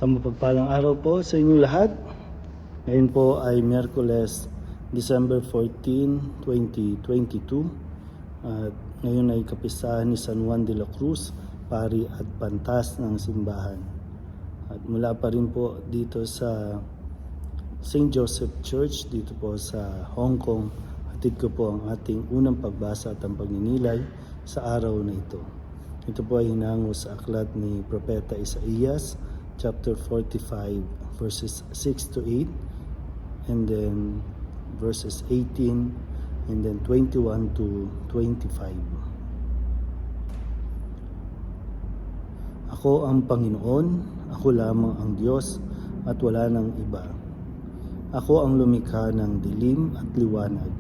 Sa mapagpalang araw po sa inyong lahat. Ngayon po ay Miyerkules, December 14, 2022. At ngayon ay kapistahan ni San Juan de la Cruz, pari at pantas ng simbahan. At mula pa rin po dito sa St. Joseph Church, dito po sa Hong Kong, hatid ko po ang ating unang pagbasa at ang pagninilay sa araw na ito. Ito po ay hinango sa aklat ni Propeta Isaías, chapter 45, verses 6 to 8, and then verses 18, and then 21 to 25. Ako ang Panginoon, ako lamang ang Diyos, at wala nang iba. Ako ang lumikha ng dilim at liwanag.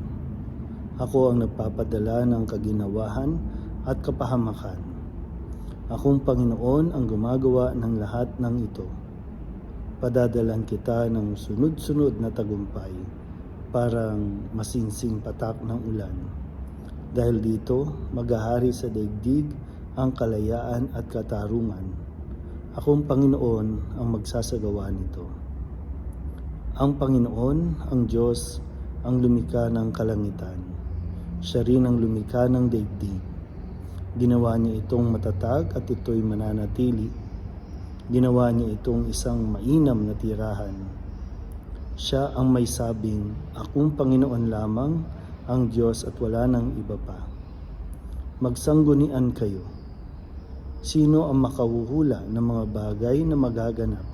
Ako ang nagpapadala ng kaginawahan at kapahamakan. Akong Panginoon ang gumagawa ng lahat ng ito. Padadalan kita ng sunod-sunod na tagumpay, parang masinsing patak ng ulan. Dahil dito, maghahari sa daigdig ang kalayaan at katarungan. Akong Panginoon ang magsasagawa nito. Ang Panginoon, ang Diyos, ang lumikha ng kalangitan. Siya rin ang lumikha ng daigdig. Ginawa niya itong matatag at ito'y mananatili. Ginawa niya itong isang mainam na tirahan. Siya ang may sabing, akong Panginoon lamang, ang Diyos at wala nang iba pa. Magsanggunian kayo. Sino ang makahuhula ng mga bagay na magaganap?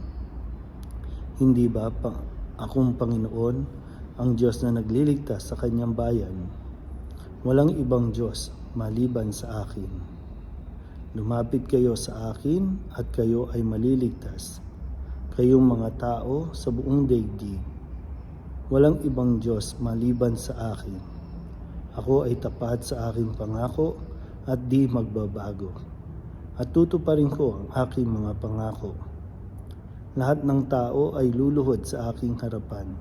Hindi ba akong Panginoon, ang Diyos na nagliligtas sa kanyang bayan? Walang ibang Diyos maliban sa akin. Lumapit kayo sa akin at kayo ay maliligtas, kayong mga tao sa buong daigdig. Walang ibang Diyos maliban sa akin. Ako ay tapat sa aking pangako at di magbabago. At tutuparin ko ang aking mga pangako. Lahat ng tao ay luluhod sa aking harapan,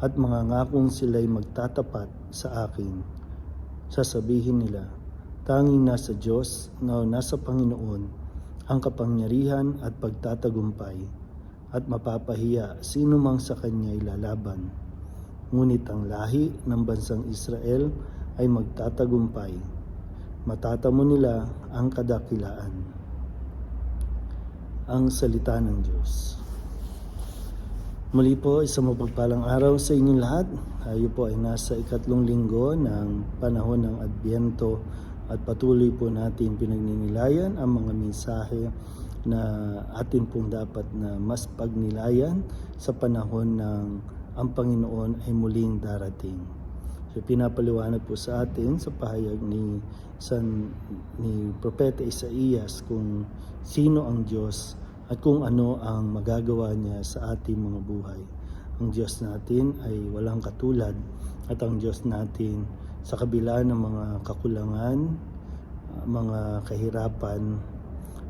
at mga ngakong sila'y magtatapat sa akin. Sasabihin nila, tanging nasa Diyos, nasa Panginoon, ang kapangyarihan at pagtatagumpay, at mapapahiya sino mang sa Kanya'y lalaban. Ngunit ang lahi ng bansang Israel ay magtatagumpay. Matatamo nila ang kadakilaan. Ang salita ng Diyos. Muli po, isang mapagpalang araw sa inyong lahat. Tayo po ay nasa ikatlong linggo ng panahon ng Adbyento at patuloy po natin pinagninilayan ang mga mensahe na atin pong dapat na mas pagnilayan sa panahon ng ang Panginoon ay muling darating. So pinapaliwanag po sa atin sa pahayag ni Propeta Isaías kung sino ang Diyos at kung ano ang magagawa niya sa ating mga buhay. Ang Diyos natin ay walang katulad at ang Diyos natin sa kabila ng mga kakulangan, mga kahirapan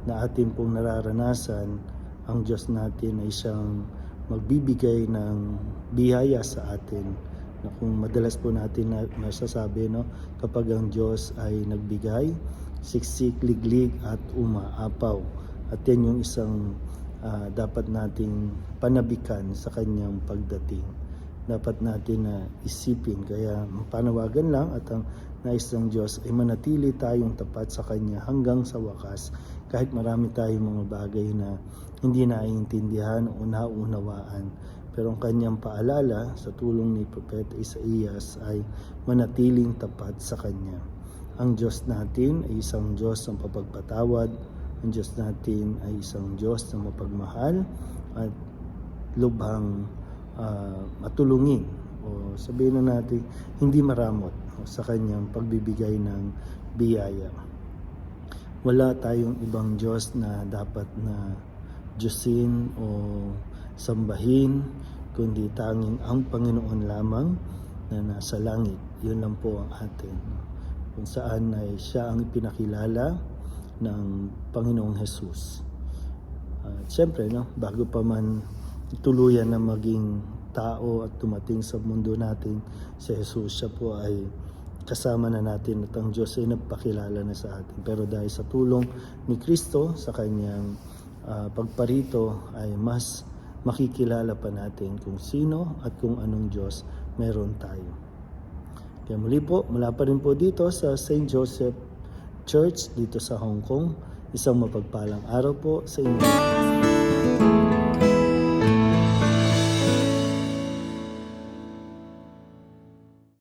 na atin pong nararanasan, ang Diyos natin ay siyang magbibigay ng biyaya sa atin. Na kung madalas po natin nasasabi, kapag ang Diyos ay nagbigay, siksik, liglig at umaapaw. At yan yung isang dapat nating panabikan sa kanyang pagdating. Dapat natin na isipin. Kaya panawagan lang at ang nais ng Diyos ay manatili tayong tapat sa Kanya hanggang sa wakas. Kahit marami tayong mga bagay na hindi naiintindihan o naunawaan. Pero ang Kanyang paalala sa tulong ni Propeta Isaías ay manatiling tapat sa Kanya. Ang Diyos natin ay isang Diyos ng papagpatawad. Ang Diyos natin ay isang Diyos na mapagmahal at lubhang matulungin o sabihin na natin hindi maramot sa kanyang pagbibigay ng biyaya. Wala tayong ibang Diyos na dapat na Diyosin o sambahin kundi tanging ang Panginoon lamang na nasa langit. Yun lang po ang atin. Kung saan ay siya ang ipinakilala ng Panginoong Jesus. Siyempre, bago pa man tuluyan na maging tao at tumating sa mundo natin, si Jesus, siya po ay kasama na natin at ang Diyos ay nagpakilala na sa atin. Pero dahil sa tulong ni Kristo, sa kanyang pagparito ay mas makikilala pa natin kung sino at kung anong Diyos meron tayo. Kaya muli po, mula pa rin po dito sa St. Joseph Church dito sa Hong Kong, isang mapagpalang araw po sa inyo.